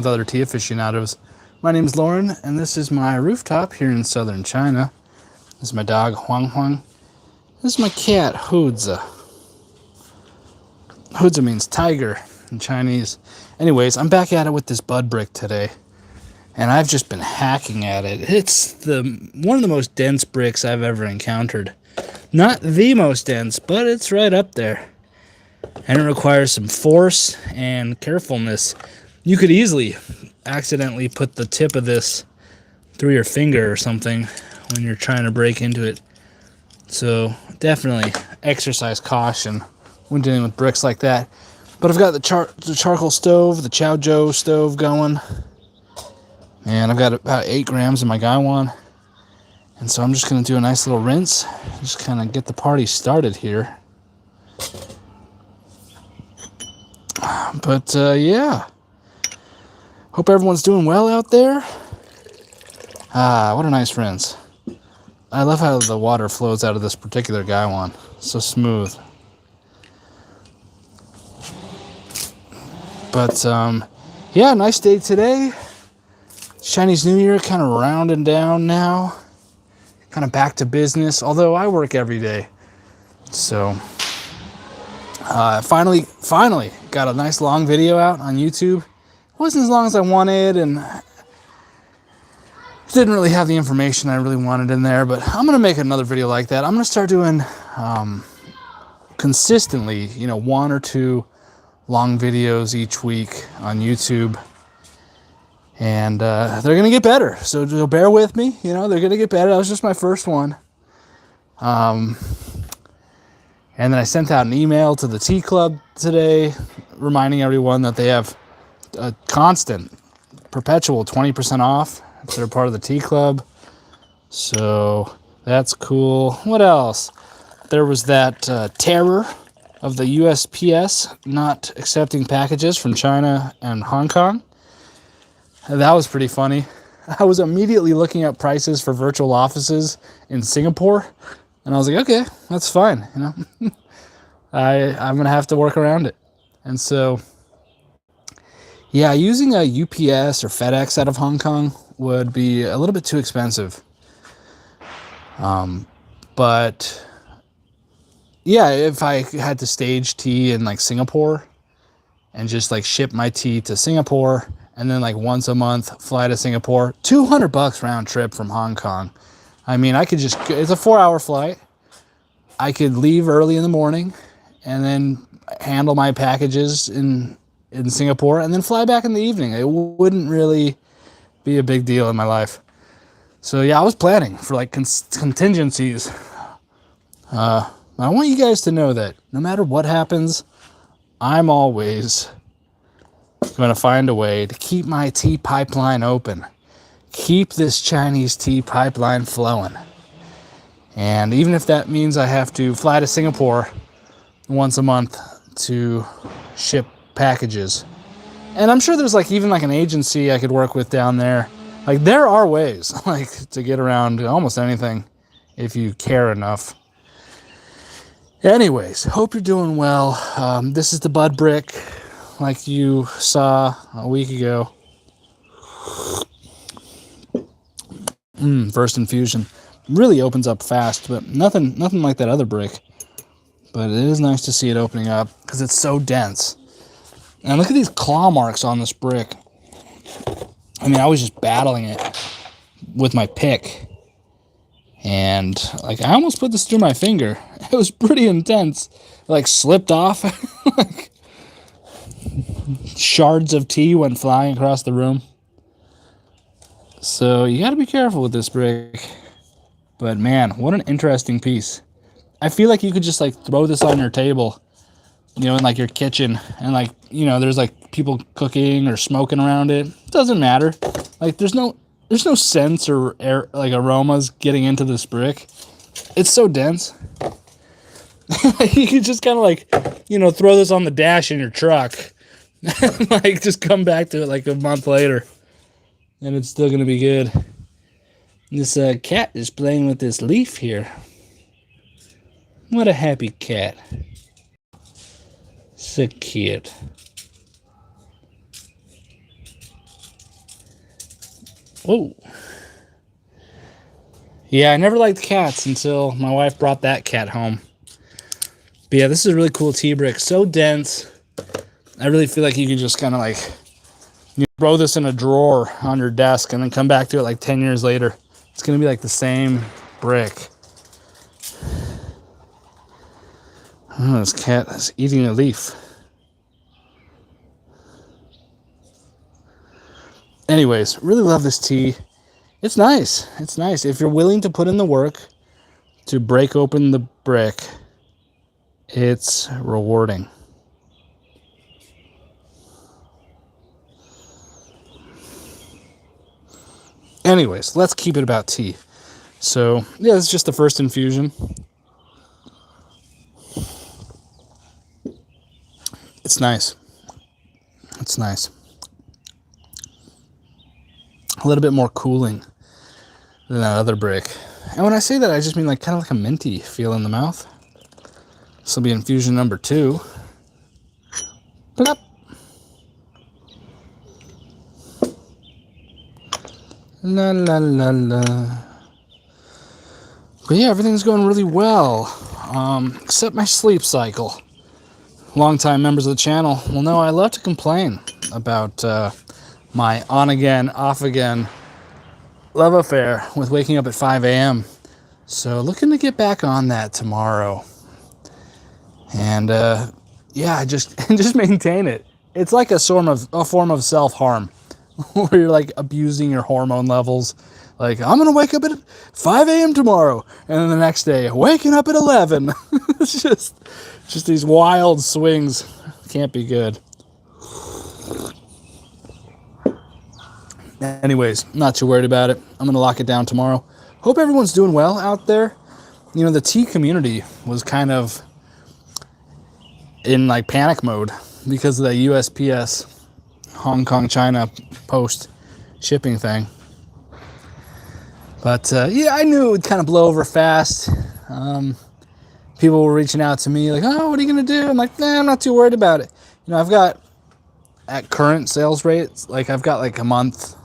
with other tea aficionados. My name is Lauren, and this is my rooftop here in southern China. This is my dog, Huang Huang. This is my cat, Huzi. Huzi means tiger in Chinese. Anyways, I'm back at it with this bud brick today, and I've just been hacking at it. It's one of the most dense bricks I've ever encountered. Not the most dense, but it's right up there. And it requires some force and carefulness. You could easily accidentally put the tip of this through your finger or something when you're trying to break into it. So definitely exercise caution when dealing with bricks like that. But I've got the charcoal stove, the Chow Joe stove going. And I've got about 8 grams in my Gaiwan. And so I'm just going to do a nice little rinse. Just kind of get the party started here. But yeah. Hope everyone's doing well out there. What a nice rinse. I love how the water flows out of this particular Gaiwan. So smooth. But yeah, nice day today. Chinese New Year kind of rounding down now. Kind of back to business, although I work every day. So finally got a nice long video out on YouTube. It wasn't as long as I wanted, and didn't really have the information I really wanted in there, but I'm going to make another video like that. I'm going to start doing consistently, 1 or 2 long videos each week on YouTube. And they're going to get better, so bear with me. They're going to get better. That was just my first one. And then I sent out an email to the Tea Club today reminding everyone that they have a constant, perpetual 20% off if they're part of the Tea Club. So that's cool. What else? There was that terror of the USPS not accepting packages from China and Hong Kong. That was pretty funny. I was immediately looking at prices for virtual offices in Singapore, and I was like, okay, that's fine. I'm going to have to work around it. And so, yeah, using a UPS or FedEx out of Hong Kong would be a little bit too expensive. But yeah, if I had to stage tea in like Singapore and just like ship my tea to Singapore and then like once a month fly to Singapore, $200 round trip from Hong Kong. I mean, it's a 4-hour flight. I could leave early in the morning and then handle my packages in Singapore and then fly back in the evening. It wouldn't really be a big deal in my life. So yeah, I was planning for like contingencies. I want you guys to know that no matter what happens, I'm always going to find a way to keep my tea pipeline open. Keep this Chinese tea pipeline flowing. And even if that means I have to fly to Singapore once a month to ship packages. And I'm sure there's even an agency I could work with down there. Like, there are ways to get around almost anything if you care enough. Anyways, hope you're doing well. This is the bud brick like you saw a week ago. First infusion. Really opens up fast, but nothing like that other brick. But it is nice to see it opening up because it's so dense. And look at these claw marks on this brick. I mean, I was just battling it with my pick. And I almost put this through my finger. It was pretty intense. It slipped off. Shards of tea went flying across the room. So you got to be careful with this brick. But man, what an interesting piece. I feel like you could just throw this on your table, in your kitchen, and there's people cooking or smoking around it. It doesn't matter. There's no scents or air, aromas getting into this brick. It's so dense. You could just kind of throw this on the dash in your truck. Just come back to it a month later. And it's still going to be good. This cat is playing with this leaf here. What a happy cat. So cute. Whoa. Yeah, I never liked cats until my wife brought that cat home. But yeah, this is a really cool tea brick. So dense. I really feel like you could just kind of like throw this in a drawer on your desk and then come back to it like 10 years later. It's going to be like the same brick. Oh, this cat is eating a leaf. Anyways, really love this tea. It's nice. It's nice. If you're willing to put in the work to break open the brick, it's rewarding. Anyways, let's keep it about tea. So, yeah, this is just the first infusion. It's nice. It's nice. A little bit more cooling than that other brick. And when I say that, I just mean like kind of like a minty feel in the mouth. This will be infusion number 2. Plop. La la la la. But yeah, everything's going really well. Except my sleep cycle. Longtime members of the channel will know I love to complain about my on-again, off-again love affair with waking up at 5 a.m. So looking to get back on that tomorrow. And yeah, just maintain it. It's like a form of self-harm where you're like abusing your hormone levels. Like, I'm gonna wake up at 5 a.m. tomorrow, and then the next day waking up at 11. It's just these wild swings. Can't be good. Anyways, not too worried about it. I'm gonna lock it down tomorrow. Hope everyone's doing well out there. You know, the tea community was kind of in like panic mode because of the USPS Hong Kong China post shipping thing. But yeah, I knew it would kind of blow over fast. People were reaching out to me like, oh, what are you gonna do? I'm like, nah, I'm not too worried about it. You know, I've got at current sales rates, like I've got like a month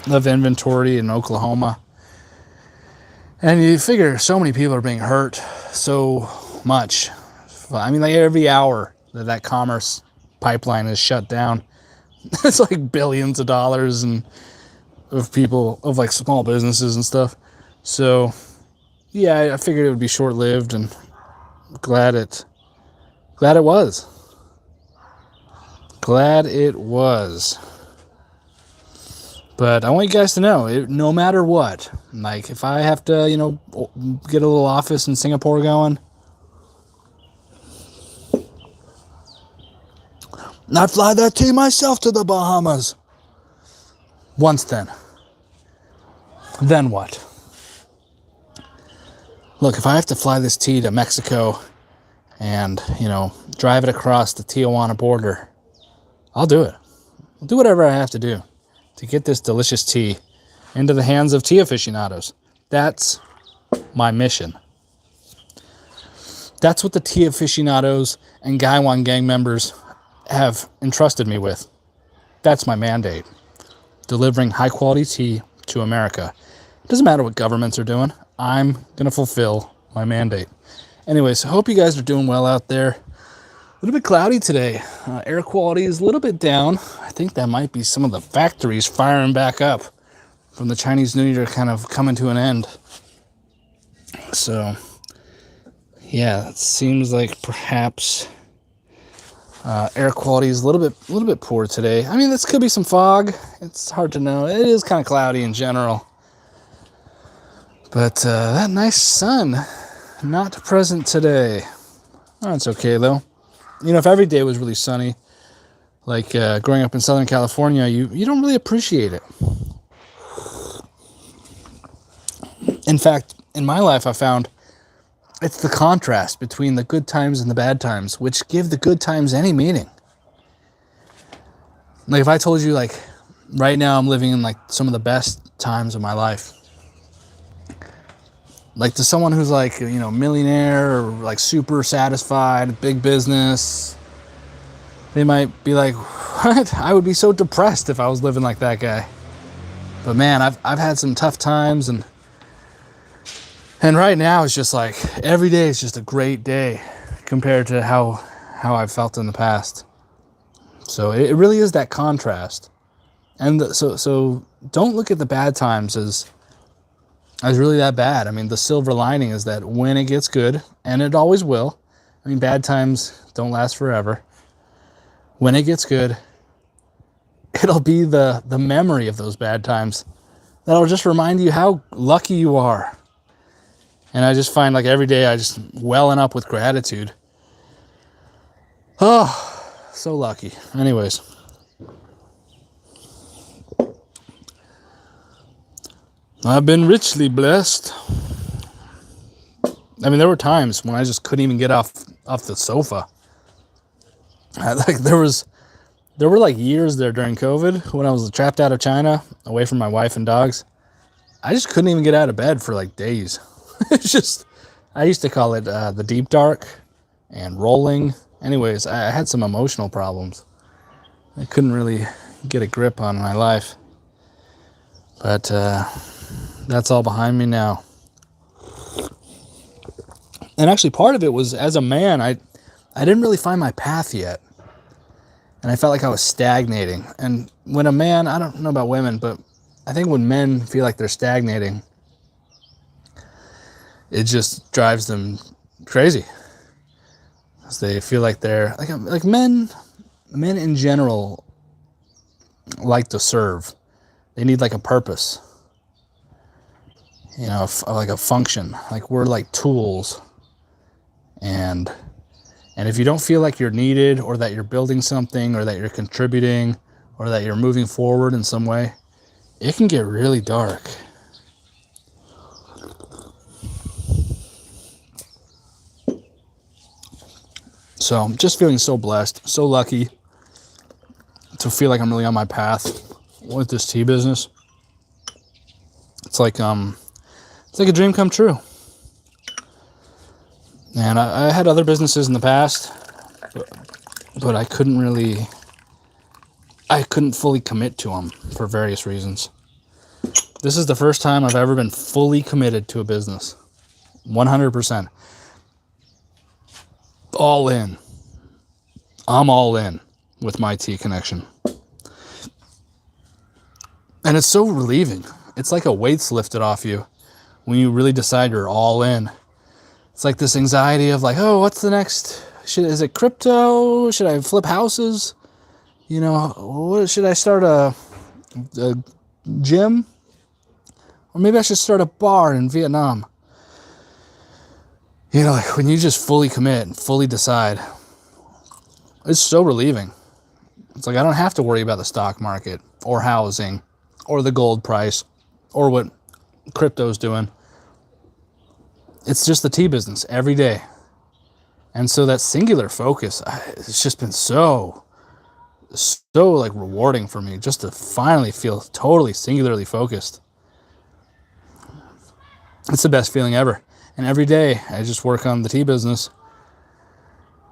of inventory in Oklahoma. And you figure so many people are being hurt so much. I mean, like every hour that commerce pipeline is shut down, it's like billions of dollars and of people, of like small businesses and stuff. So yeah, I figured it would be short-lived, and glad it was. Glad it was. But I want you guys to know, no matter what, like if I have to, you know, get a little office in Singapore going, I'd fly that tea myself to the Bahamas. Once then. Then what? Look, if I have to fly this tea to Mexico and, you know, drive it across the Tijuana border, I'll do it. I'll do whatever I have to do to get this delicious tea into the hands of tea aficionados. That's my mission. That's what the tea aficionados and Gaiwan gang members have entrusted me with. That's my mandate. Delivering high quality tea to America. It doesn't matter what governments are doing. I'm going to fulfill my mandate. Anyways, I hope you guys are doing well out there. A little bit cloudy today. Air quality is a little bit down. I think that might be some of the factories firing back up from the Chinese New Year kind of coming to an end. So, yeah, it seems like perhaps air quality is a little bit poor today. I mean, this could be some fog. It's hard to know. It is kind of cloudy in general. But that nice sun, not present today. Oh, it's okay, though. You know, if every day was really sunny, like growing up in Southern California, you don't really appreciate it. In fact, in my life, I found it's the contrast between the good times and the bad times, which give the good times any meaning. Like if I told you, like, right now I'm living in like some of the best times of my life. Like to someone who's like, you know, millionaire or like super satisfied, big business, they might be like, what? I would be so depressed if I was living like that guy. But man, I've had some tough times, and right now it's just like every day is just a great day compared to how I've felt in the past. So it really is that contrast. And so don't look at the bad times as really that bad. I mean, the silver lining is that when it gets good, and it always will, I mean, bad times don't last forever. When it gets good, it'll be the memory of those bad times that'll just remind you how lucky you are. And I just find like every day I just welling up with gratitude. Oh, so lucky. Anyways. I've been richly blessed. I mean, there were times when I just couldn't even get off the sofa. There were like years there during COVID when I was trapped out of China, away from my wife and dogs. I just couldn't even get out of bed for like days. It's just, I used to call it the deep dark and rolling. Anyways, I had some emotional problems. I couldn't really get a grip on my life. But that's all behind me now. And actually part of it was, as a man, I didn't really find my path yet. And I felt like I was stagnating. And when a man, I don't know about women, but I think when men feel like they're stagnating, it just drives them crazy. Because they feel like they're, like men in general like to serve. They need like a purpose. You know, like a function. Like we're like tools. And if you don't feel like you're needed, or that you're building something, or that you're contributing, or that you're moving forward in some way, it can get really dark. So I'm just feeling so blessed, so lucky to feel like I'm really on my path with this tea business. It's like a dream come true. And I had other businesses in the past, but I couldn't fully commit to them for various reasons. This is the first time I've ever been fully committed to a business. 100%. All in. I'm all in with my tea connection. And it's so relieving. It's like a weight's lifted off you when you really decide you're all in. It's like this anxiety of like, oh, what's the next? Is it crypto? Should I flip houses? You know, should I start a gym? Or maybe I should start a bar in Vietnam. You know, like when you just fully commit and fully decide, it's so relieving. It's like I don't have to worry about the stock market or housing or the gold price or what crypto's doing. It's just the tea business every day. And so that singular focus, it's just been so like rewarding for me just to finally feel totally singularly focused. It's the best feeling ever. And every day I just work on the tea business.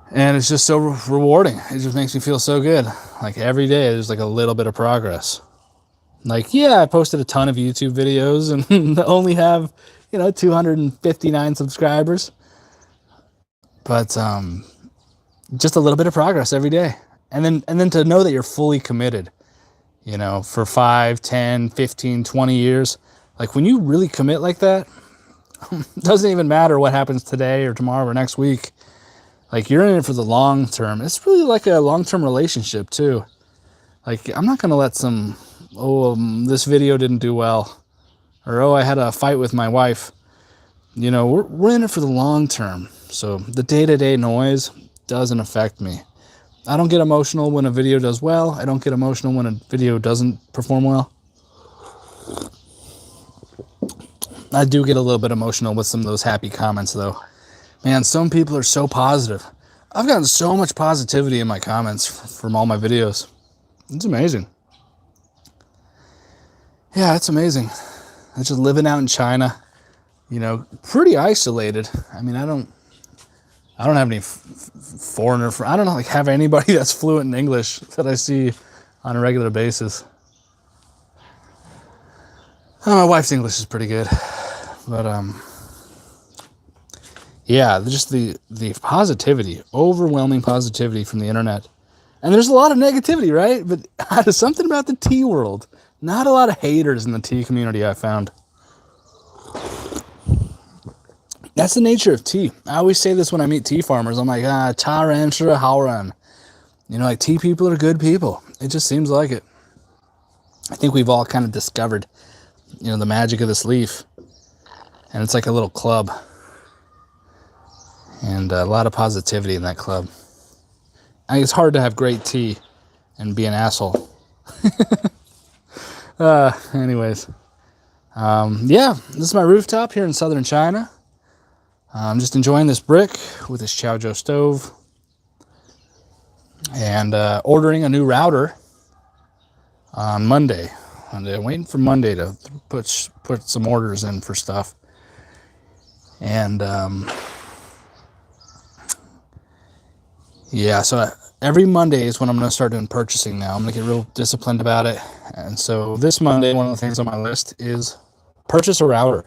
And it's just so rewarding. It just makes me feel so good. Like every day there's like a little bit of progress. Like, yeah, I posted a ton of YouTube videos and only have, 259 subscribers. But just a little bit of progress every day. And then to know that you're fully committed, for 5, 10, 15, 20 years. Like when you really commit like that, it doesn't even matter what happens today or tomorrow or next week. Like you're in it for the long term. It's really like a long-term relationship too. Like I'm not going to let this video didn't do well. Or, I had a fight with my wife. We're in it for the long term. So the day-to-day noise doesn't affect me. I don't get emotional when a video does well. I don't get emotional when a video doesn't perform well. I do get a little bit emotional with some of those happy comments, though. Man, some people are so positive. I've gotten so much positivity in my comments from all my videos. It's amazing. Yeah, it's amazing. I'm just living out in China, pretty isolated. I mean, I don't have any foreigner. I don't have anybody that's fluent in English that I see on a regular basis. My wife's English is pretty good, but yeah, just the positivity, overwhelming positivity from the internet. And there's a lot of negativity, right? But there's something about the tea world. Not a lot of haters in the tea community, I found. That's the nature of tea. I always say this when I meet tea farmers. I'm like, Taran Shura Hauran. You know, like, tea people are good people. It just seems like it. I think we've all kind of discovered, you know, the magic of this leaf. And it's like a little club. And a lot of positivity in that club. I think it's hard to have great tea and be an asshole. Anyways. Yeah, this is my rooftop here in southern China. I'm just enjoying this brick with this Chaozhou stove. And ordering a new router on Monday. And waiting for Monday to put some orders in for stuff. And yeah, so every Monday is when I'm going to start doing purchasing now. I'm going to get real disciplined about it. And so this Monday, one of the things on my list is purchase a router.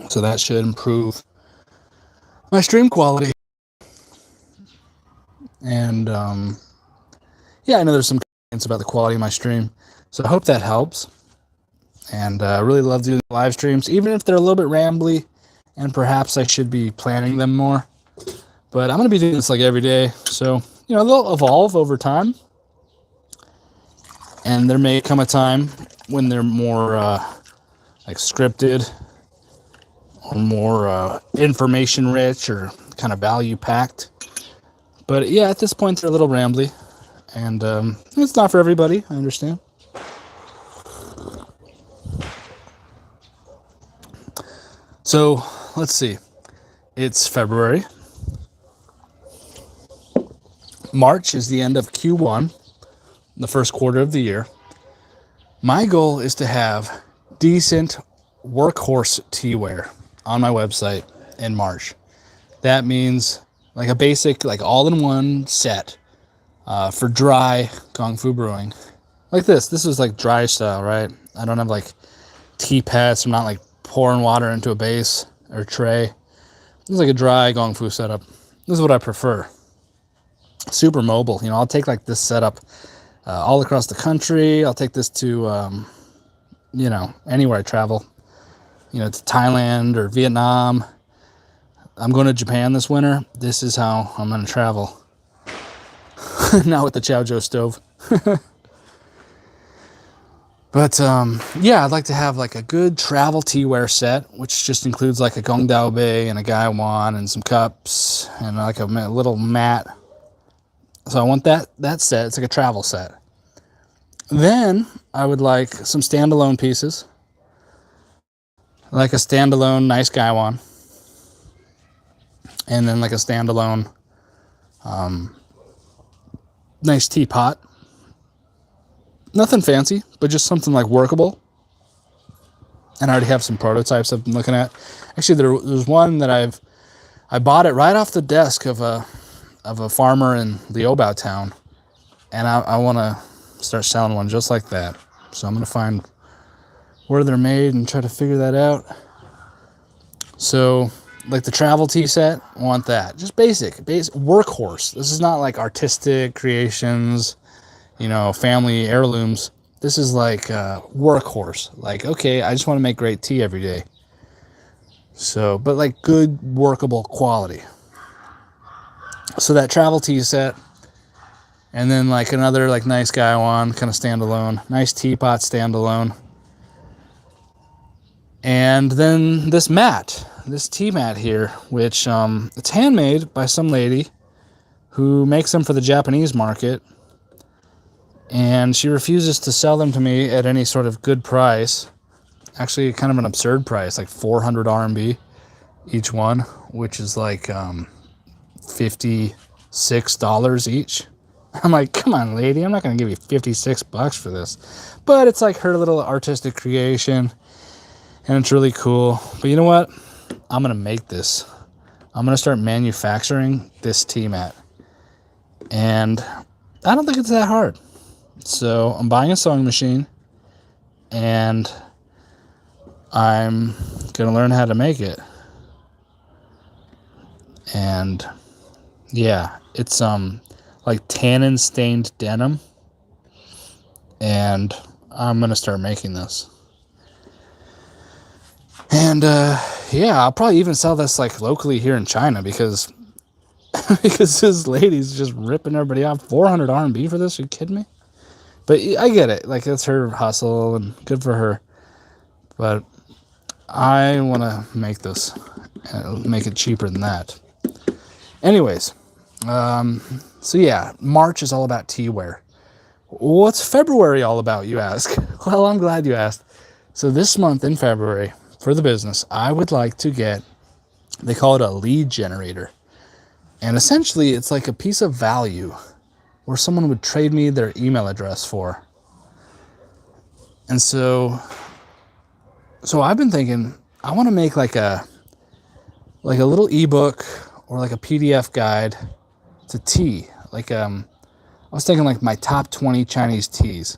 So that should improve my stream quality. And yeah, I know there's some complaints about the quality of my stream. So I hope that helps. And I really love doing live streams, even if they're a little bit rambly. And perhaps I should be planning them more. But I'm going to be doing this like every day. So, you know, they'll evolve over time. And there may come a time when they're more like scripted or more information rich or kind of value packed. But yeah, at this point they're a little rambly. And it's not for everybody, I understand. So let's see. It's February. March is the end of Q1, the first quarter of the year. My goal is to have decent workhorse teaware on my website in March. That means like a basic, like all-in-one set for dry Gongfu brewing. Like this. This is like dry style, right? I don't have like tea pets. I'm not like pouring water into a base or tray. This is like a dry Gongfu setup. This is what I prefer. Super mobile. You know, I'll take like this setup all across the country. I'll take this to, you know, anywhere I travel. You know, to Thailand or Vietnam. I'm going to Japan this winter. This is how I'm going to travel. Not with the Chaozhou stove. But, yeah, I'd like to have like a good travel teaware set, which just includes like a Gongdao Bei and a Gaiwan and some cups and like a little mat. So I want that set. It's like a travel set. Then I would like some standalone pieces. Like a standalone nice Gaiwan. And then like a standalone nice teapot. Nothing fancy, but just something like workable. And I already have some prototypes I've been looking at. Actually, there's one that I bought it right off the desk of a farmer in Liu Bao town, and I want to start selling one just like that. So I'm going to find where they're made and try to figure that out. So, like the travel tea set, I want that. Just basic workhorse. This is not like artistic creations, you know, family heirlooms. This is like workhorse. Like, okay, I just want to make great tea every day. So, but like good workable quality. So that travel tea set, and then like another like nice Gaiwan, kind of standalone, nice teapot standalone. And then this tea mat here, which it's handmade by some lady who makes them for the Japanese market. And she refuses to sell them to me at any sort of good price. Actually, kind of an absurd price, like 400 RMB each one, which is like $56 each. I'm like, come on, lady, I'm not going to give you $56 for this. But it's like her little artistic creation, and it's really cool. But you know what? I'm going to make this. I'm going to start manufacturing this tea mat. And I don't think it's that hard. So I'm buying a sewing machine, and I'm gonna learn how to make it. And yeah, it's like tannin stained denim, and I'm gonna start making this. And yeah, I'll probably even sell this like locally here in China, because because this lady's just ripping everybody off. 400 RMB for this? Are you kidding me? But I get it. Like, it's her hustle, and good for her. But I want to make this, make it cheaper than that. Anyways, so yeah, March is all about tea wear. What's February all about, you ask? Well, I'm glad you asked. So this month in February, for the business, I would like to get, they call it a lead generator. And essentially, it's like a piece of value where someone would trade me their email address for. And so I've been thinking, I want to make like a little ebook or like a PDF guide to tea. Like, I was thinking like my top 20 Chinese teas.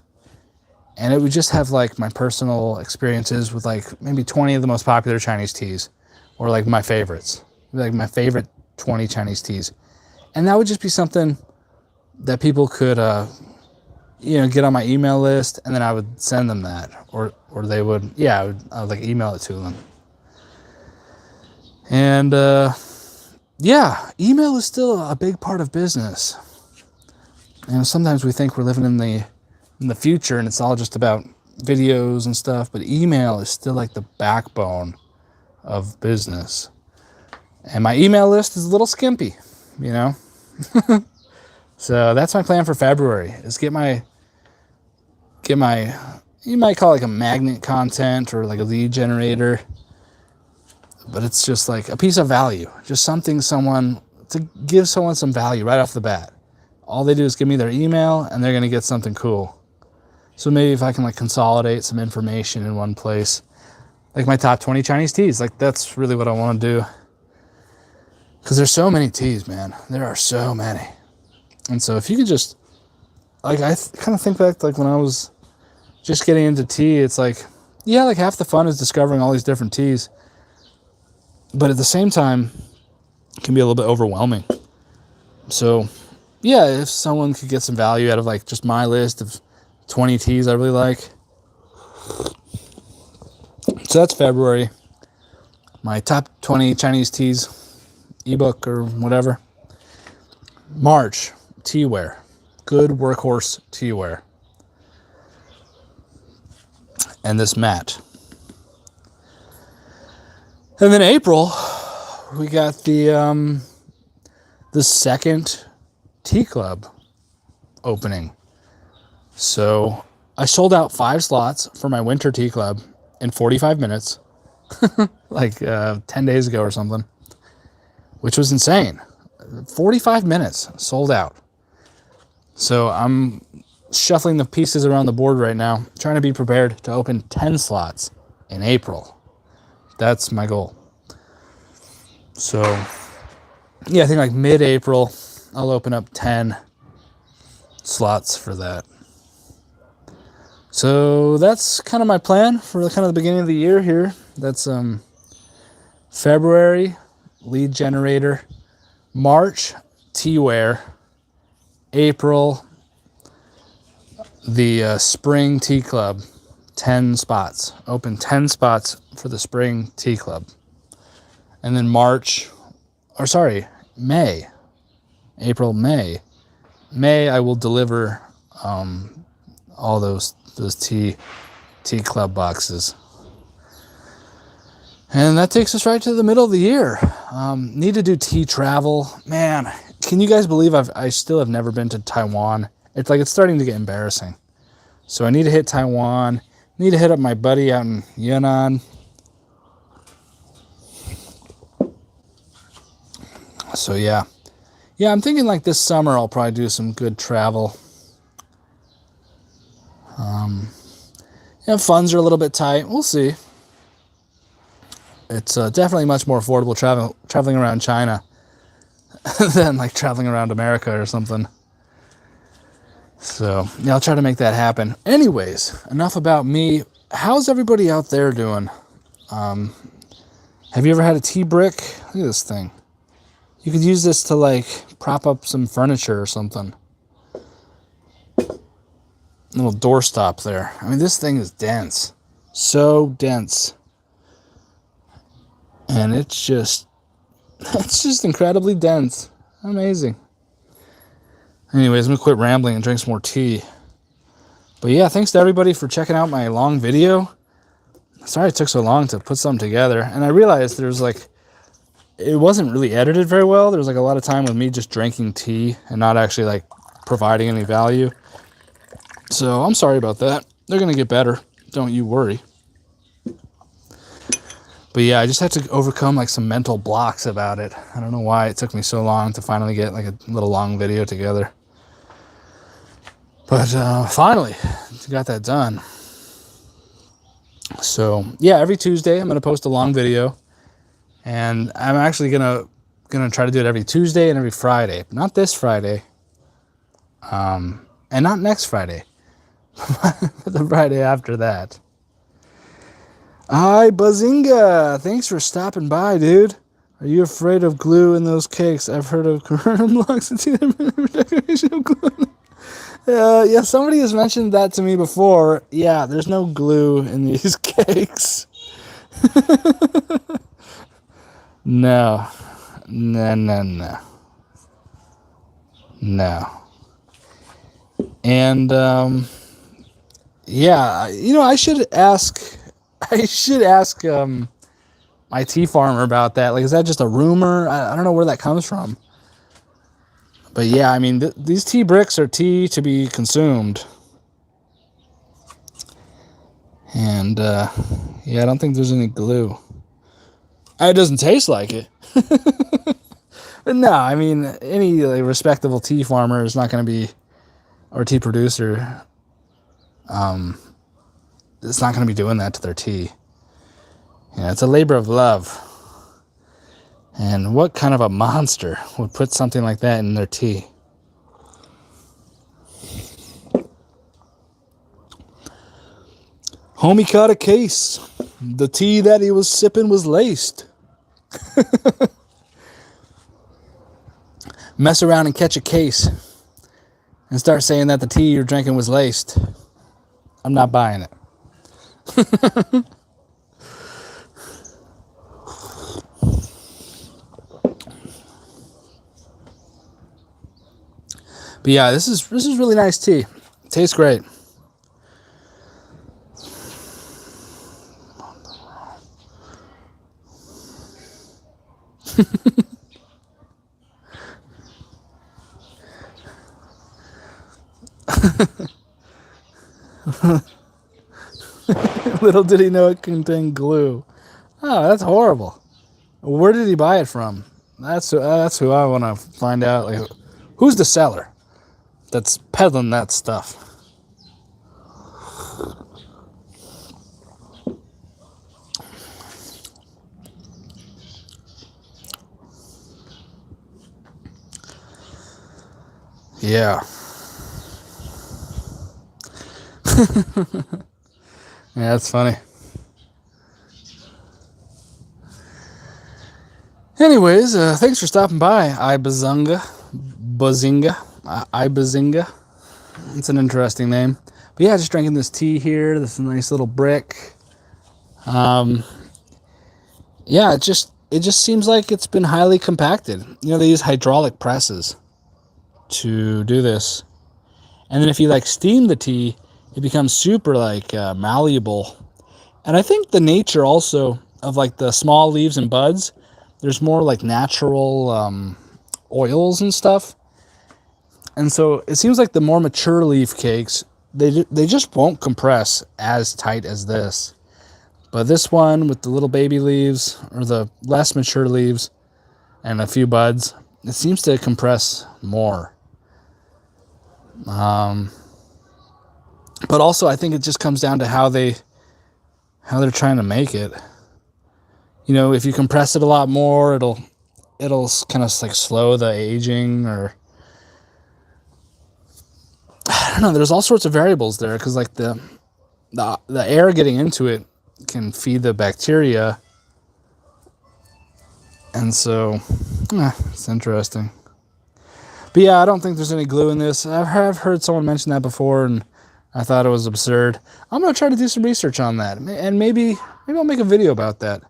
And it would just have like my personal experiences with like maybe 20 of the most popular Chinese teas, or like my favorites, like my favorite 20 Chinese teas. And that would just be something that people could, get on my email list, and then I would send them that, or they would, I would like email it to them. And email is still a big part of business. And sometimes we think we're living in the future and it's all just about videos and stuff, but email is still like the backbone of business. And my email list is a little skimpy, So that's my plan for February, is get my, you might call it like a magnet content or like a lead generator, but it's just like a piece of value, just something to give someone some value right off the bat. All they do is give me their email and they're going to get something cool. So maybe if I can like consolidate some information in one place, like my top 20 Chinese teas, like that's really what I want to do. Because there's so many teas, man. There are so many. And so if you could just, like, I kind of think back to like when I was just getting into tea, it's like, yeah, like half the fun is discovering all these different teas. But at the same time, it can be a little bit overwhelming. So yeah, if someone could get some value out of like just my list of 20 teas I really like. So that's February. My top 20 Chinese teas ebook or whatever. March, tea wear. Good workhorse tea wear. And this mat. And then April, we got the second tea club opening. So I sold out 5 slots for my winter tea club in 45 minutes, like 10 days ago or something, which was insane. 45 minutes sold out. So I'm shuffling the pieces around the board right now, trying to be prepared to open 10 slots in April. That's my goal. So yeah, I think like mid-April, I'll open up 10 slots for that. So that's kind of my plan for kind of the beginning of the year here. That's February, lead generator. March, tea wear. April, the spring tea club. 10 spots. Open 10 spots for the spring tea club. And then May. April, May. May, I will deliver all those tea club boxes. And that takes us right to the middle of the year. Need to do tea travel. Man, can you guys believe I still have never been to Taiwan? It's starting to get embarrassing. So I need to hit Taiwan. Need to hit up my buddy out in Yunnan. So yeah, I'm thinking like this summer I'll probably do some good travel. Funds are a little bit tight. We'll see. It's definitely much more affordable traveling around China than like traveling around America or something. So yeah, I'll try to make that happen. Anyways, enough about me. how's everybody out there doing? Have you ever had a tea brick? Look at this thing. You could use this to like prop up some furniture or something. Little doorstop there. I mean, this thing is dense. So dense. And it's just incredibly dense. Amazing. Anyways, I'm going to quit rambling and drink some more tea. But yeah, thanks to everybody for checking out my long video. Sorry it took so long to put something together. And I realized there's like, it wasn't really edited very well. There was like a lot of time with me just drinking tea and not actually like providing any value. So I'm sorry about that. They're going to get better. Don't you worry. But yeah, I just had to overcome like some mental blocks about it. I don't know why it took me so long to finally get like a little long video together. But finally, got that done. So yeah, every Tuesday I'm going to post a long video. And I'm actually gonna try to do it every Tuesday and every Friday. Not this Friday. And not next Friday. But the Friday after that. Hi, Bazinga! Thanks for stopping by, dude. Are you afraid of glue in those cakes? I've heard of corona blocks and decoration of glue. Yeah, somebody has mentioned that to me before. Yeah, there's no glue in these cakes. No. And yeah, you know, I should ask my tea farmer about that. Like, is that just a rumor? I don't know where that comes from. But yeah, I mean, these tea bricks are tea to be consumed. And yeah, I don't think there's any glue. It doesn't taste like it. But no, I mean, any like, respectable tea farmer is not going to be, or tea producer, it's not going to be doing that to their tea. Yeah, it's a labor of love. And what kind of a monster would put something like that in their tea? Homie caught a case. The tea that he was sipping was laced. Mess around and catch a case and start saying that the tea you're drinking was laced. I'm not buying it. But yeah, this is really nice tea. It tastes great. Little did he know it contained glue. Oh, that's horrible. Where did he buy it from? That's who I want to find out. Like, who's the seller that's peddling that stuff? Yeah. Yeah, that's funny. Anyways, thanks for stopping by, Bazinga. It's an interesting name. But yeah, just drinking this tea here. This nice little brick. Yeah, it just seems like it's been highly compacted. You know, they use hydraulic presses to do this, and then if you like steam the tea, it becomes super like malleable. And I think the nature also of like the small leaves and buds, there's more like natural oils and stuff. And so it seems like the more mature leaf cakes, they just won't compress as tight as this. But this one with the little baby leaves or the less mature leaves and a few buds, it seems to compress more. But also I think it just comes down to how they're trying to make it. You know, if you compress it a lot more, it'll kind of like slow the aging, or I don't know. There's all sorts of variables there because like the the air getting into it can feed the bacteria, and so it's interesting. But yeah, I don't think there's any glue in this. I've heard someone mention that before, and I thought it was absurd. I'm gonna try to do some research on that, and maybe I'll make a video about that.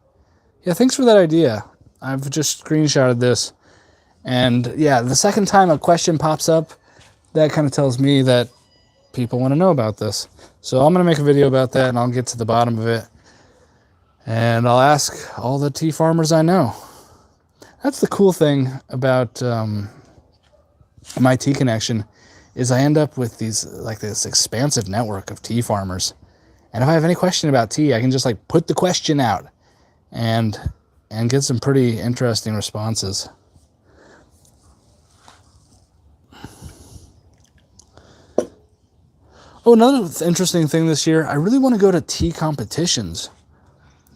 Yeah, thanks for that idea. I've just screenshotted this, and yeah, the second time a question pops up, that kind of tells me that people want to know about this. So I'm gonna make a video about that, and I'll get to the bottom of it, and I'll ask all the tea farmers I know. That's the cool thing about my tea connection, is I end up with these this expansive network of tea farmers, and if I have any question about tea, I can just put the question out and get some pretty interesting responses. Oh, another interesting thing this year, I really want to go to tea competitions.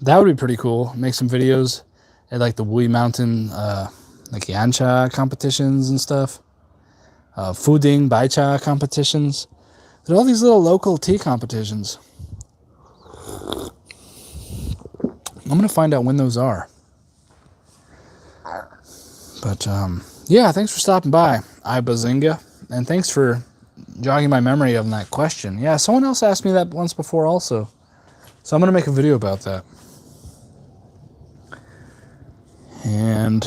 That would be pretty cool. Make some videos at the Wuyi Mountain Yancha competitions and stuff. Fuding Baicha competitions. There are all these little local tea competitions. I'm going to find out when those are. But yeah, thanks for stopping by, Ibazinga. And thanks for jogging my memory of that question. Yeah, someone else asked me that once before also. So I'm going to make a video about that. And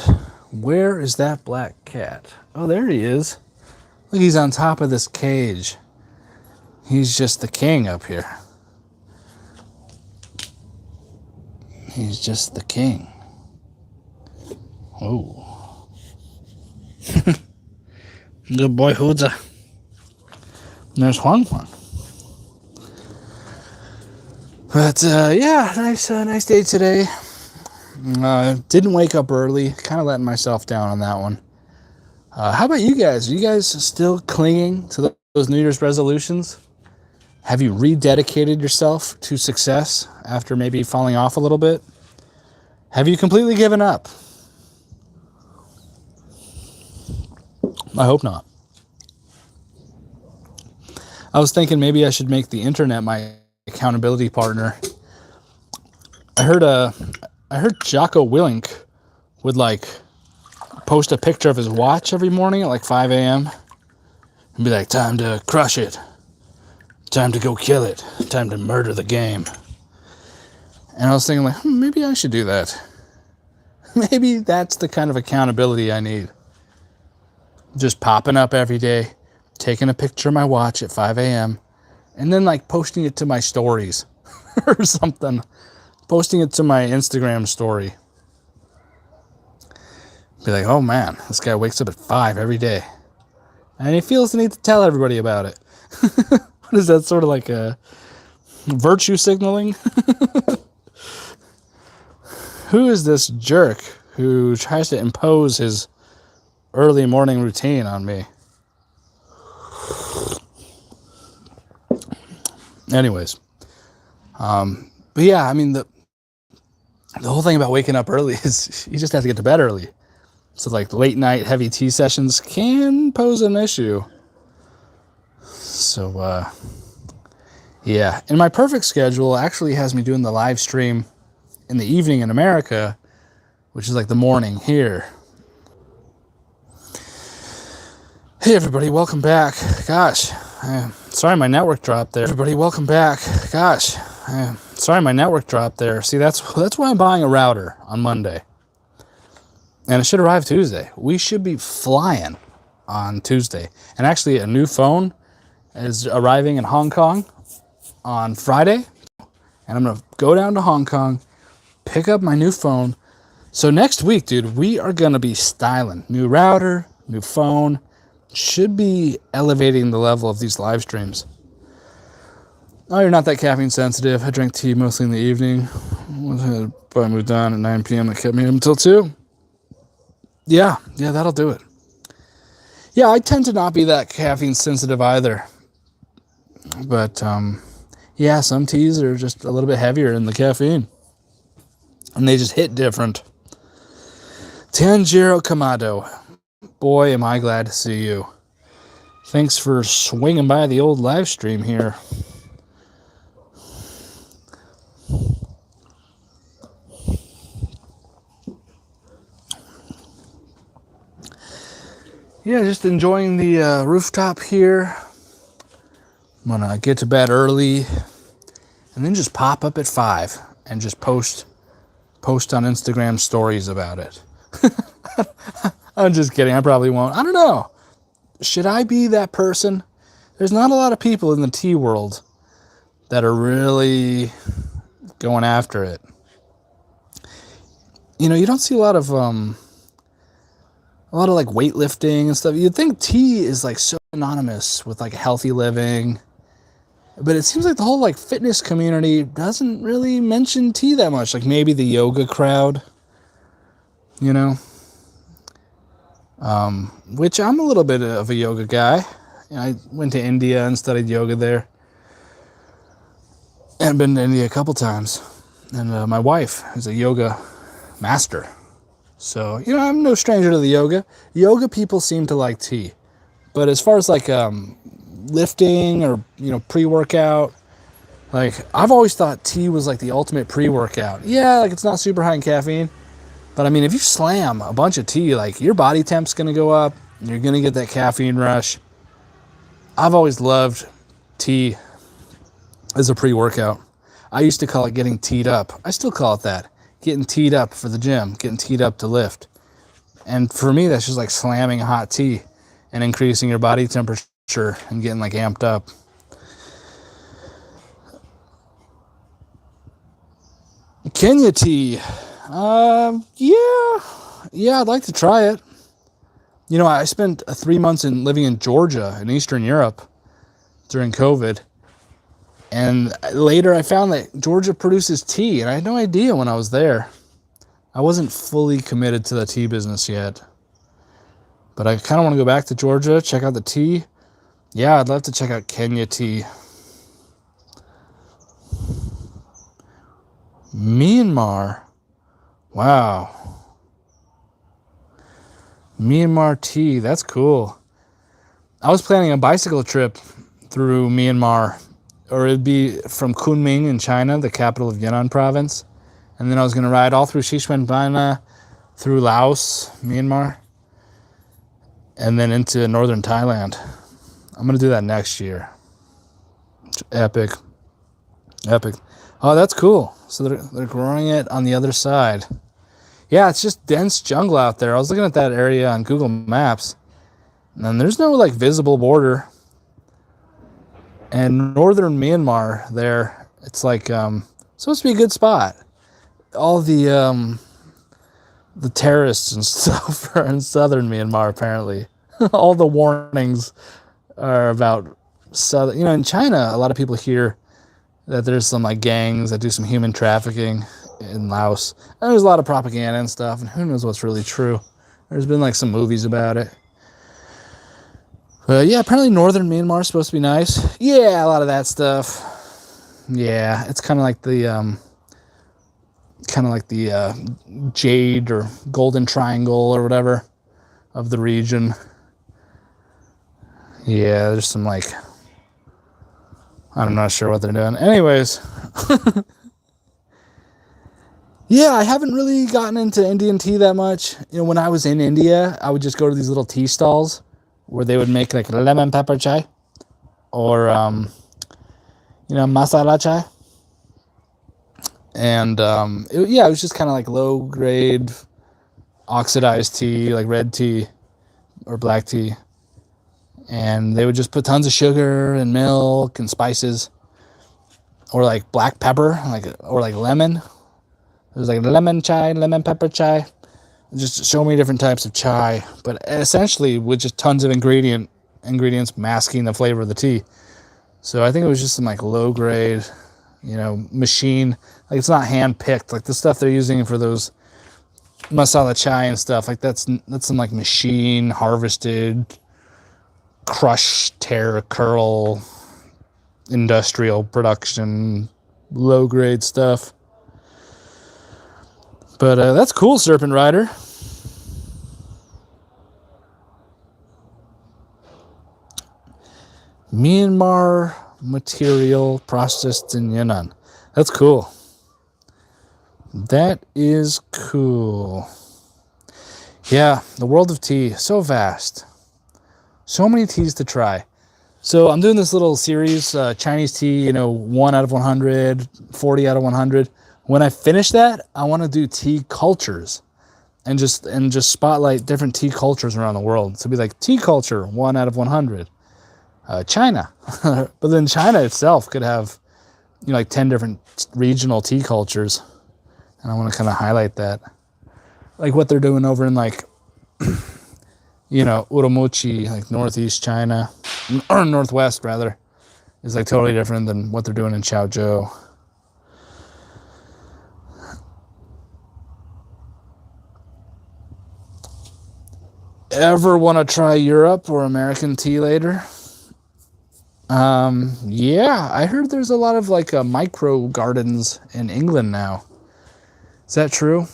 where is that black cat? Oh, there he is. Look, he's on top of this cage. He's just the king up here. He's just the king. Oh. Good boy, Huza. There's Huang Huang. But yeah, nice day today. Didn't wake up early. Kind of letting myself down on that one. How about you guys? Are you guys still clinging to those New Year's resolutions? Have you rededicated yourself to success after maybe falling off a little bit? Have you completely given up? I hope not. I was thinking maybe I should make the internet my accountability partner. I heard Jocko Willink would post a picture of his watch every morning at 5 a.m. and be like, time to crush it. Time to go kill it. Time to murder the game. And I was thinking maybe I should do that. Maybe that's the kind of accountability I need. Just popping up every day, taking a picture of my watch at 5 a.m. and then posting it to my stories or something. Posting it to my Instagram story. Be like, oh man, this guy wakes up at 5 every day. And he feels the need to tell everybody about it. What is that, sort of like a virtue signaling? Who is this jerk who tries to impose his early morning routine on me? Anyways. But yeah, I mean, the whole thing about waking up early is you just have to get to bed early. So late night heavy tea sessions can pose an issue. So yeah, and my perfect schedule actually has me doing the live stream in the evening in America, which is the morning here. Hey everybody, welcome back. Gosh, sorry my network dropped there. Everybody, welcome back. Gosh, sorry my network dropped there. See, that's why I'm buying a router on Monday. And it should arrive Tuesday. We should be flying on Tuesday. And actually, a new phone is arriving in Hong Kong on Friday. And I'm going to go down to Hong Kong, pick up my new phone. So next week, dude, we are going to be styling. New router, new phone. Should be elevating the level of these live streams. Oh, you're not that caffeine sensitive. I drank tea mostly in the evening. I moved on at 9 p.m. That kept me up until 2. Yeah, that'll do it. Yeah, I tend to not be that caffeine sensitive either. But, yeah, some teas are just a little bit heavier in the caffeine. And they just hit different. Tanjiro Kamado. Boy, am I glad to see you. Thanks for swinging by the old live stream here. Yeah, just enjoying the rooftop here. I'm gonna get to bed early and then just pop up at 5 and just post on Instagram stories about it. I'm just kidding. I probably won't. I don't know. Should I be that person? There's not a lot of people in the tea world that are really going after it. You know, you don't see a lot of like weightlifting and stuff. You'd think tea is like so synonymous with like healthy living, but it seems like the whole like fitness community doesn't really mention tea that much. Like maybe the yoga crowd, you know, which I'm a little bit of a yoga guy. You know, I went to India and studied yoga there, and I've been to India a couple times. And my wife is a yoga master. So, you know, I'm no stranger to the yoga. Yoga people seem to like tea. But as far as like lifting or, you know, pre-workout, like I've always thought tea was like the ultimate pre-workout. Yeah, like it's not super high in caffeine. But I mean, if you slam a bunch of tea, like your body temp's going to go up. And you're going to get that caffeine rush. I've always loved tea as a pre-workout. I used to call it getting teed up. I still call it that. Getting teed up for the gym, getting teed up to lift. And for me, that's just like slamming hot tea and increasing your body temperature and getting like amped up. Kenya tea. Yeah, I'd like to try it. You know, I spent 3 months living in Georgia in Eastern Europe during COVID. And later I found that Georgia produces tea, and I had no idea when I was there. I wasn't fully committed to the tea business yet. But I kind of want to go back to Georgia, check out the tea. Yeah, I'd love to check out Kenya tea. Myanmar. Wow. Myanmar tea, that's cool. I was planning a bicycle trip through Myanmar, or it'd be from Kunming in China, the capital of Yunnan province. And then I was going to ride all through Xishuangbanna, through Laos, Myanmar, and then into northern Thailand. I'm going to do that next year. Epic. Oh, that's cool. So they're growing it on the other side. Yeah, it's just dense jungle out there. I was looking at that area on Google Maps, and there's no like visible border. And northern Myanmar there, it's like supposed to be a good spot. All the terrorists and stuff are in southern Myanmar, apparently. All the warnings are about southern. You know, in China, a lot of people hear that there's some like gangs that do some human trafficking in Laos. And there's a lot of propaganda and stuff, and who knows what's really true. There's been like some movies about it. But yeah, apparently northern Myanmar is supposed to be nice. Yeah, a lot of that stuff. Yeah, it's kind of like the jade or golden triangle or whatever of the region. Yeah, there's some like, I'm not sure what they're doing. Anyways, yeah, I haven't really gotten into Indian tea that much. You know, when I was in India, I would just go to these little tea stalls where they would make like lemon pepper chai or, masala chai. And, it was just kind of like low grade oxidized tea, like red tea or black tea. And they would just put tons of sugar and milk and spices or like black pepper, or lemon. It was like lemon chai, lemon pepper chai. Just so many different types of chai, but essentially with just tons of ingredients masking the flavor of the tea. So I think it was just some like low grade, machine. Like it's not hand picked. Like the stuff they're using for those masala chai and stuff. Like that's some like machine harvested, crush, tear, curl, industrial production, low grade stuff. But that's cool, Serpent Rider. Myanmar material processed in Yunnan. That's cool. That is cool. Yeah, the world of tea, so vast. So many teas to try. So I'm doing this little series, Chinese tea, 1 out of 100, 40 out of 100. When I finish that, I want to do tea cultures and just spotlight different tea cultures around the world. So it'd be like tea culture, 1 out of 100. China. But then China itself could have, like 10 different regional tea cultures. And I want to kind of highlight that. Like what they're doing over in like, Urumqi, like northeast China, or northwest rather, is like totally different than what they're doing in Chaozhou. Ever want to try Europe or American tea later? Yeah, I heard there's a lot of like micro gardens in England now. Is that true?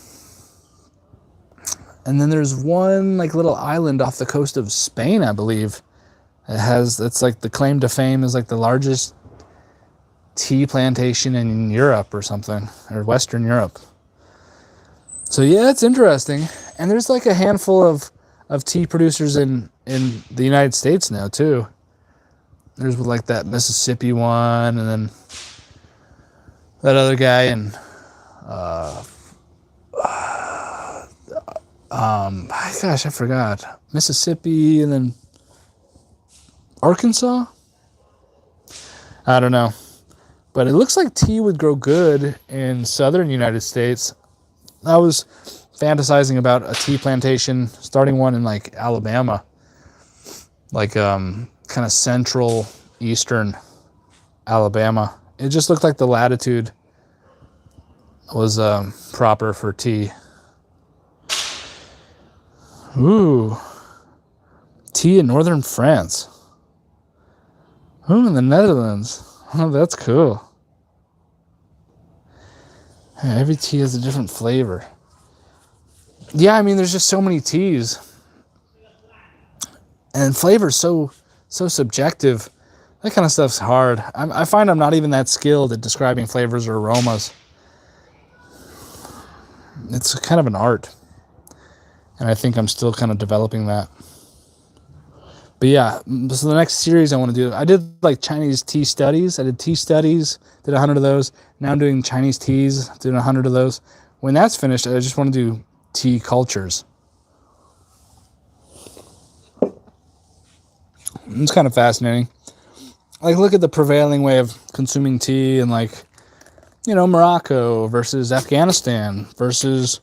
And then there's one like little island off the coast of Spain, I believe. It's like the claim to fame is like the largest tea plantation in Europe or something, or Western Europe. So yeah, it's interesting. And there's like a handful of tea producers in the United States now too. There's like that Mississippi one, and then that other guy in gosh, I forgot. Mississippi, and then Arkansas? I don't know. But it looks like tea would grow good in southern United States. I was fantasizing about a tea plantation, starting one in like Alabama. Like kind of central eastern Alabama. It just looked like the latitude was proper for tea. Ooh. Tea in northern France. Ooh, in the Netherlands. Oh, that's cool. Every tea has a different flavor. Yeah, I mean, there's just so many teas. And flavor's so subjective. That kind of stuff's hard. I find I'm not even that skilled at describing flavors or aromas. It's kind of an art. And I think I'm still kind of developing that. But yeah, so the next series I want to do, I did like Chinese tea studies. I did tea studies, did 100 of those. Now I'm doing Chinese teas, doing 100 of those. When that's finished, I just want to do tea cultures. It's kind of fascinating. Like, look at the prevailing way of consuming tea in like, Morocco versus Afghanistan versus,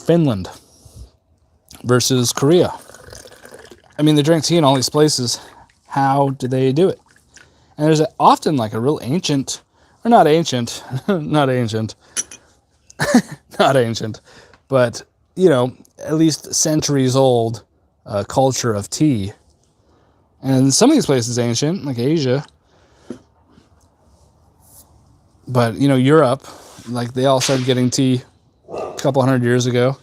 Finland versus Korea. I mean, they drink tea in all these places. How do they do it? And there's often like a real ancient, or not ancient, not ancient, but, at least centuries old culture of tea. And some of these places ancient, like Asia. But, Europe, like they all started getting tea a couple 100 years ago.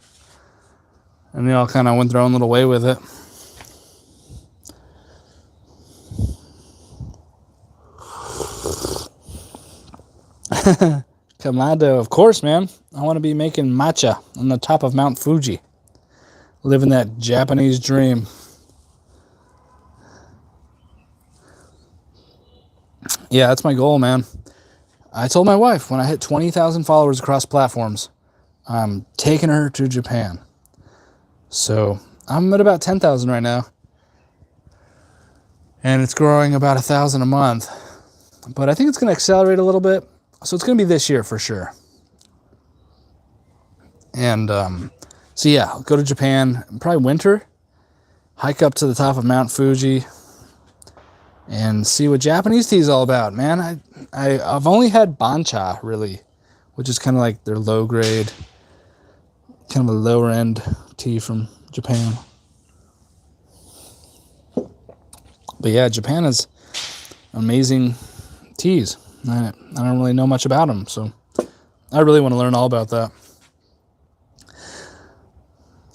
And they all kind of went their own little way with it. Kamado, of course, man. I want to be making matcha on the top of Mount Fuji. Living that Japanese dream. Yeah, that's my goal, man. I told my wife when I hit 20,000 followers across platforms, I'm taking her to Japan. So I'm at about 10,000 right now. And it's growing about 1,000 a month. But I think it's going to accelerate a little bit. So it's going to be this year for sure. And so yeah, I'll go to Japan, probably winter, hike up to the top of Mount Fuji, and see what Japanese tea is all about, man. I've only had bancha, really, which is kind of like their low grade, kind of a lower end tea from Japan. But yeah, Japan has amazing teas. I don't really know much about them, so I really want to learn all about that.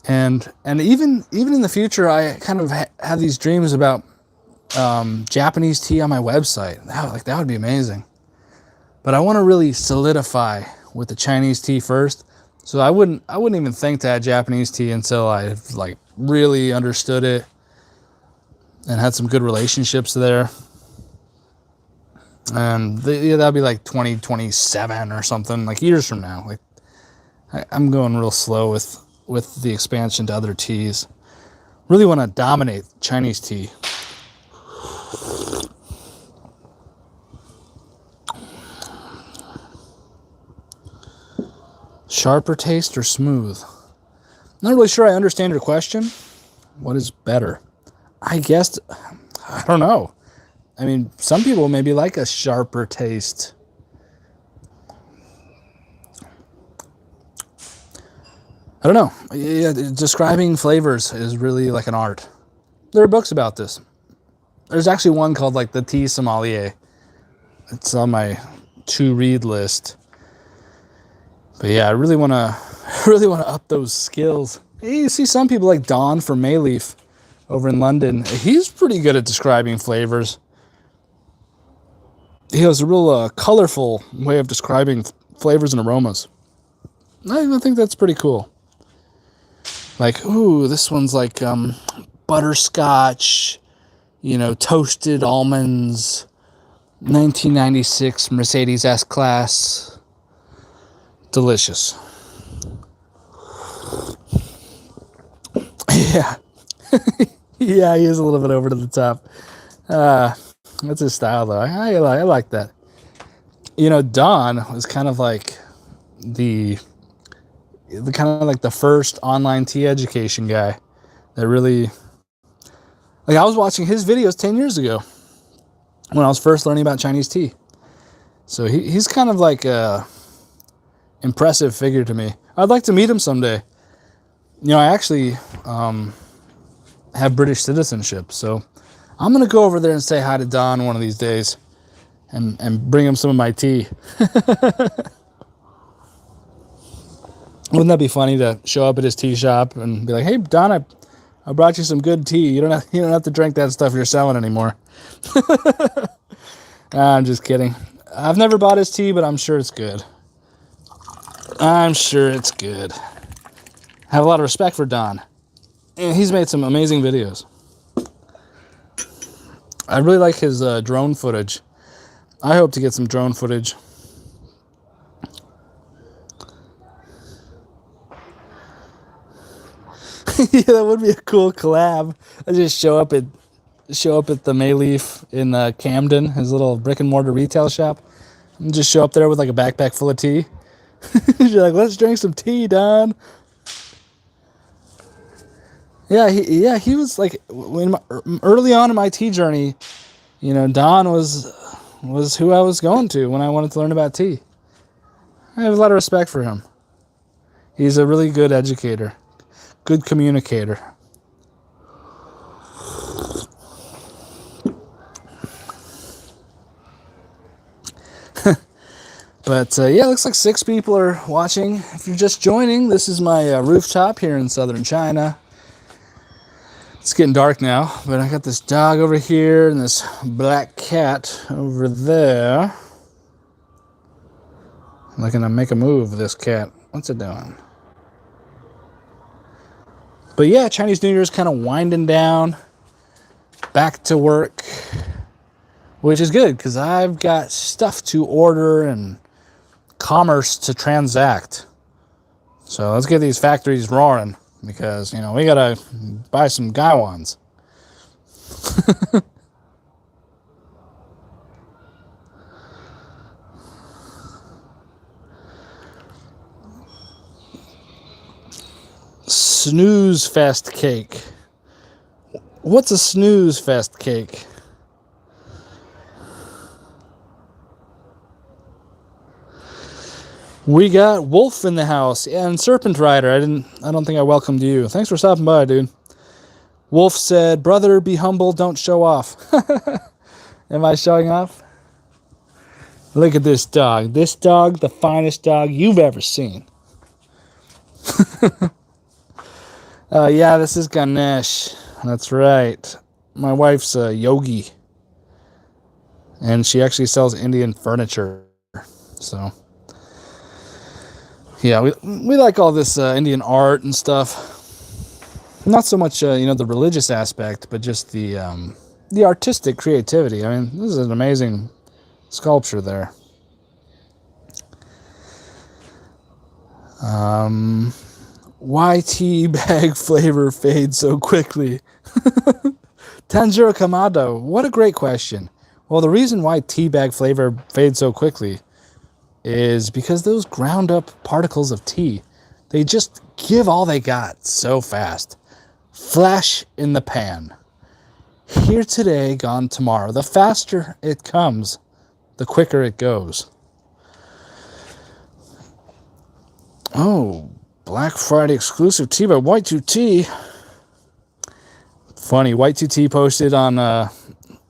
And even in the future, I kind of have these dreams about Japanese tea on my website. That would be amazing. But I want to really solidify with the Chinese tea first. So I wouldn't even think to add Japanese tea until I like really understood it and had some good relationships there. And that'll be like 2027 or something, like years from now. Like I'm going real slow with the expansion to other teas. Really want to dominate Chinese tea. Sharper taste or smooth? Not really sure I understand your question. What is better? I guess, I don't know. I mean, some people maybe like a sharper taste. I don't know. Yeah, describing flavors is really like an art. There are books about this. There's actually one called like The Tea Sommelier. It's on my to-read list. But yeah, I really want to up those skills. You see some people like Don from Mayleaf over in London. He's pretty good at describing flavors. He has a real colorful way of describing flavors and aromas. I think that's pretty cool. Like, ooh, this one's like butterscotch, toasted almonds, 1996 Mercedes S-Class. Delicious. Yeah. Yeah, he is a little bit over to the top. That's his style, though. I like that. Don was kind of like the first online tea education guy that really, like, I was watching his videos 10 years ago when I was first learning about Chinese tea. So he's kind of like a impressive figure to me. I'd like to meet him someday. I actually have British citizenship, so I'm going to go over there and say hi to Don one of these days and bring him some of my tea. Wouldn't that be funny to show up at his tea shop and be like, "Hey, Don, I brought you some good tea. You don't have to drink that stuff you're selling anymore." I'm just kidding. I've never bought his tea, but I'm sure it's good. I have a lot of respect for Don. And he's made some amazing videos. I really like his drone footage. I hope to get some drone footage. Yeah, that would be a cool collab. I just show up at the Mayleaf in Camden, his little brick and mortar retail shop, and just show up there with like a backpack full of tea. You're like, "Let's drink some tea, Don." Yeah, he was like, early on in my tea journey, Don was who I was going to when I wanted to learn about tea. I have a lot of respect for him. He's a really good educator, good communicator. But yeah, it looks like 6 people are watching. If you're just joining, this is my rooftop here in southern China. It's getting dark now, but I got this dog over here and this black cat over there. I'm looking to make a move with this cat. What's it doing? But yeah, Chinese New Year is kind of winding down. Back to work, which is good because I've got stuff to order and commerce to transact. So let's get these factories roaring because, we got to buy some Gaiwans. Snooze fest cake. What's a snooze fest cake? We got Wolf in the house and Serpent Rider. I don't think I welcomed you. Thanks for stopping by, dude. Wolf said, "Brother, be humble, don't show off." Am I showing off? Look at this dog. This dog, the finest dog you've ever seen. Yeah, this is Ganesh. That's right. My wife's a yogi. And she actually sells Indian furniture. So, yeah, we like all this Indian art and stuff. Not so much, the religious aspect, but just the artistic creativity. I mean, this is an amazing sculpture there. Why tea bag flavor fades so quickly? Tanjiro Kamado, what a great question. Well, the reason why tea bag flavor fades so quickly is because those ground up particles of tea, they just give all they got so fast. Flash in the pan. Here today, gone tomorrow. The faster it comes, the quicker it goes. Oh, Black Friday exclusive tea by White2T. Funny, White2T posted on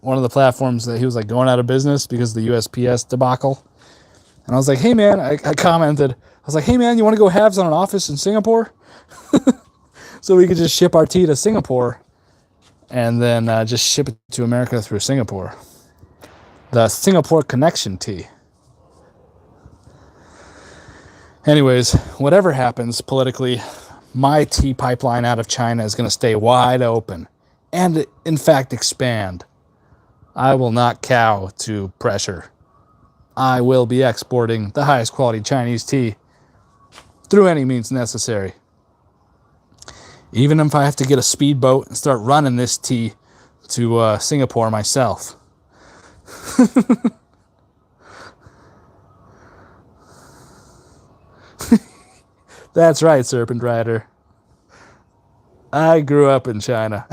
one of the platforms that he was like going out of business because of the USPS debacle. And I was like, hey man, I commented, I was like, hey man, you want to go halves on an office in Singapore? So we could just ship our tea to Singapore and then just ship it to America through Singapore. The Singapore Connection tea. Anyways, whatever happens politically, my tea pipeline out of China is going to stay wide open and, in fact, expand. I will not cow to pressure. I will be exporting the highest quality Chinese tea through any means necessary. Even if I have to get a speedboat and start running this tea to Singapore myself. That's right, Serpent Rider. I grew up in China.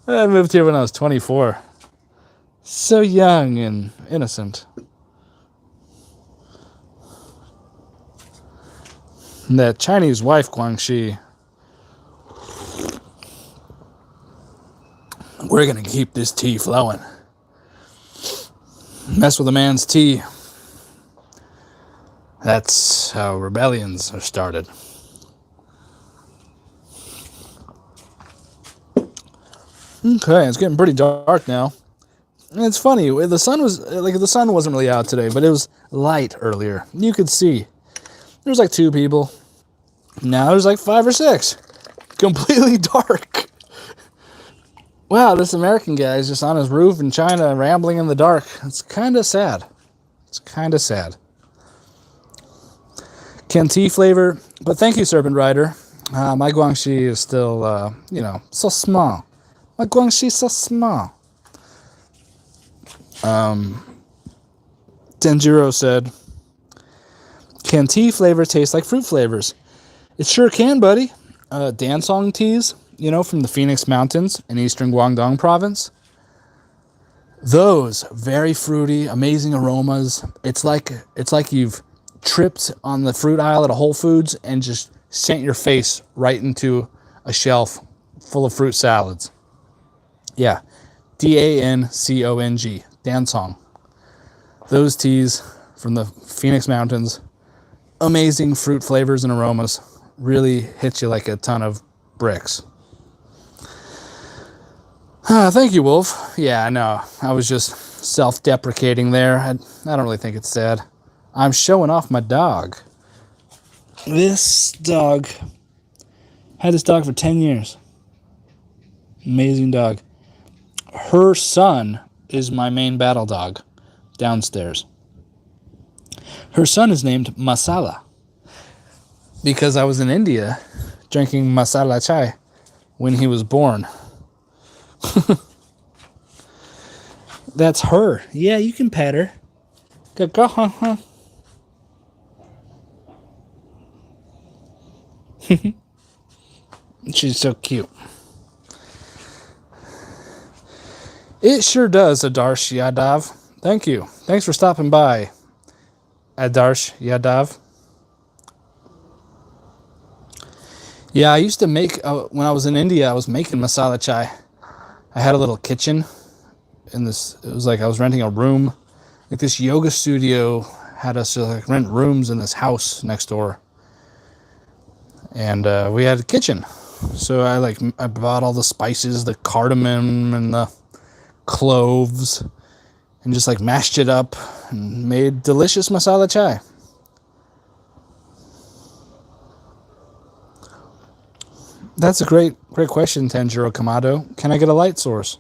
I moved here when I was 24. So young and innocent. And that Chinese wife, Guangxi. We're going to keep this tea flowing. Mess with a man's tea. That's how rebellions are started. Okay, it's getting pretty dark now. And it's funny, the sun wasn't really out today, but it was light earlier. You could see. There was like 2 people. Now there's like 5 or 6. Completely dark. Wow, this American guy is just on his roof in China rambling in the dark. It's kind of sad. Can tea flavor, but thank you, Serpent Rider. My Guangxi is still, so small. My Guangxi is so small. Denjiro said, can tea flavor taste like fruit flavors? It sure can, buddy. Dansong teas, from the Phoenix Mountains in eastern Guangdong province. Those very fruity, amazing aromas. It's like you've tripped on the fruit aisle at a Whole Foods and just sent your face right into a shelf full of fruit salads. Yeah, Dancong, Dansong. Those teas from the Phoenix Mountains, amazing fruit flavors and aromas, really hit you like a ton of bricks. Thank you, Wolf. Yeah, I know. I was just self-deprecating there. I don't really think it's sad. I'm showing off my dog. This dog, had this dog for 10 years. Amazing dog. Her son is my main battle dog downstairs. Her son is named Masala because I was in India drinking masala chai when he was born. That's her. Yeah, you can pet her. Go, huh? She's so cute. It sure does, Adarsh Yadav. Thank you. Thanks for stopping by, Adarsh Yadav. Yeah, I used to make, when I was in India, I was making masala chai. I had a little kitchen in this, it was like I was renting a room. Like this yoga studio had us rent rooms in this house next door. And we had a kitchen. So I bought all the spices, the cardamom and the cloves, and just mashed it up and made delicious masala chai. That's a great question, Tanjiro Kamado. Can I get a light source?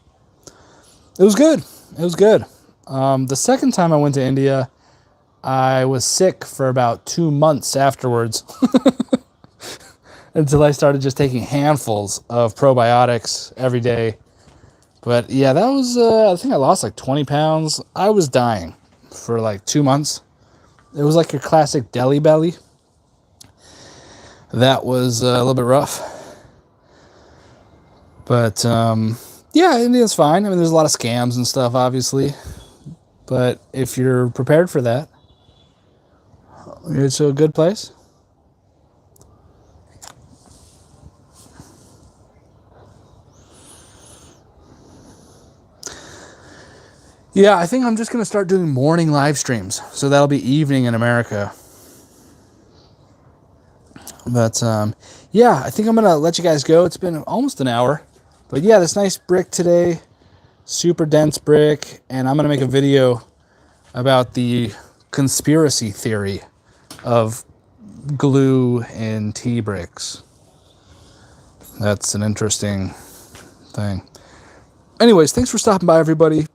It was good. It was good. The second time I went to India, I was sick for about 2 months afterwards until I started just taking handfuls of probiotics every day. But yeah, that was, I think I lost like 20 pounds. I was dying for like 2 months. It was like your classic deli belly. That was a little bit rough. But yeah, India's fine. I mean, there's a lot of scams and stuff, obviously. But if you're prepared for that, it's a good place. Yeah, I think I'm just going to start doing morning live streams. So that'll be evening in America. But yeah, I think I'm going to let you guys go. It's been almost an hour. But yeah, this nice brick today. Super dense brick. And I'm going to make a video about the conspiracy theory of glue in tea bricks. That's an interesting thing. Anyways, thanks for stopping by, everybody.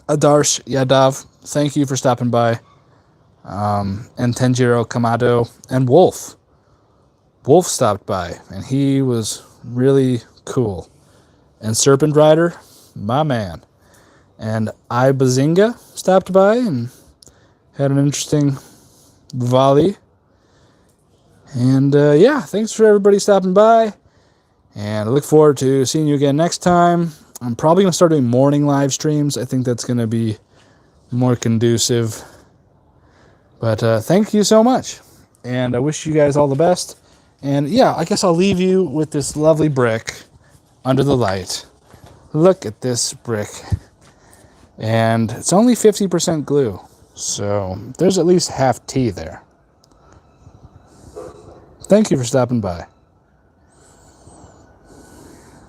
Adarsh Yadav, thank you for stopping by. And Tenjiro Kamado and Wolf. Wolf stopped by, and he was really cool. And Serpent Rider, my man. And Ibazinga stopped by and had an interesting volley. And yeah, thanks for everybody stopping by. And I look forward to seeing you again next time. I'm probably going to start doing morning live streams. I think that's going to be more conducive. But thank you so much. And I wish you guys all the best. And yeah, I guess I'll leave you with this lovely brick under the light. Look at this brick. And it's only 50% glue. So there's at least half tea there. Thank you for stopping by.